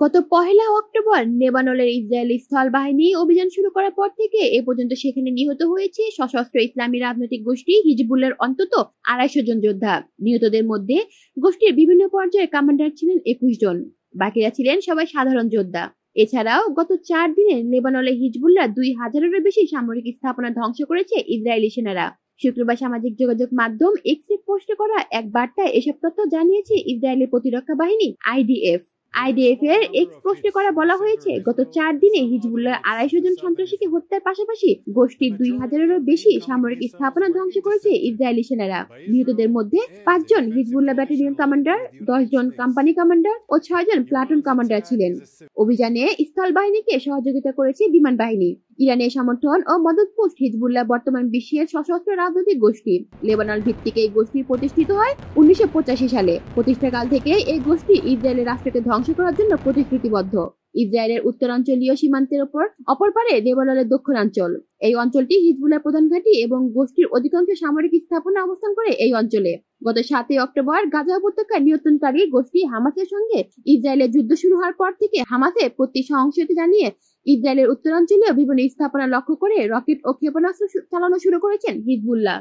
গত 1 অক্টোবর লেবাননের ইসরায়েলি স্থল বাহিনী অভিযান শুরু করার পর থেকে এ পর্যন্ত সেখানে নিহত হয়েছে সশস্ত্র ইসলামী রাজনৈতিক গোষ্ঠী হিজবুল্লাহর অন্তত 250 জন যোদ্ধা। নিহতদের মধ্যে গোষ্ঠীর বিভিন্ন পর্যায়ের কমান্ডার ছিলেন 21 জন, বাকিরা ছিলেন সবাই সাধারণ যোদ্ধা। এছাড়াও গত 4 দিনে লেবাননে হিজবুল্লাহ 2000-এরও বেশি সামরিক স্থাপনা ধ্বংস করেছে ইসরায়েলি সেনারা। শুক্রবার সামাজিক যোগাযোগ মাধ্যম এক্সে পোস্ট করা এক বার্তায় এসব তথ্য জানিয়েছে ইসরায়েলের প্রতিরক্ষা বাহিনী আইডিএফ এর এক্স পোস্টে করা বলা হয়েছে, গত 4 দিনে হিজবুল্লাহ 250 জন সন্ত্রাসীকে হত্যার পাশাপাশি গোষ্ঠীর 2000-এরও বেশি সামরিক স্থাপনা ধ্বংস করেছে ইসরায়েলি সেনারা। নিহতদের মধ্যে 5 জন হিজবুল্লাহ ব্যাটালিয়ন কমান্ডার, 10 জন কোম্পানি কমান্ডার ও 6 জন প্লাটুন কমান্ডার ছিলেন। অভিযানে স্থল বাহিনীকে সহযোগিতা করেছে বিমান বাহিনী। ইরানের সমর্থন ও মদতপুষ্ট হিজবুল্লাহ বর্তমান বিশ্বের সশস্ত্র রাজনৈতিক গোষ্ঠী। লেবানন ভিত্তিক এই গোষ্ঠী প্রতিষ্ঠিত হয় 1985 সালে। প্রতিষ্ঠাকাল থেকে এই গোষ্ঠী ইসরায়েলের রাষ্ট্রকে ধ্বংস করার জন্য প্রতিশ্রুতিবদ্ধ। ইসরায়েলের উত্তরাঞ্চলীয় সীমান্তের অপর পারে লেবাননের দক্ষিণাঞ্চল। এই অঞ্চলটি হিজবুল্লাহর প্রধান ঘাঁটি এবং গোষ্ঠীর অধিকাংশ সামরিক স্থাপনা অবস্থান করে এই অঞ্চলে। গত 7 অক্টোবর গাজা উপত্যকায় নিয়ন্ত্রণকারী গোষ্ঠী হামাসের সঙ্গে ইসরায়েলের যুদ্ধ শুরু হওয়ার পর থেকে হামাসের প্রতি সহিংসতা জানিয়ে ইসরায়েলের উত্তরাঞ্চলীয় বিভিন্ন স্থাপনা লক্ষ্য করে রকেট ও ক্ষেপণাস্ত্র চালানো শুরু করেছেন হিজবুল্লাহ।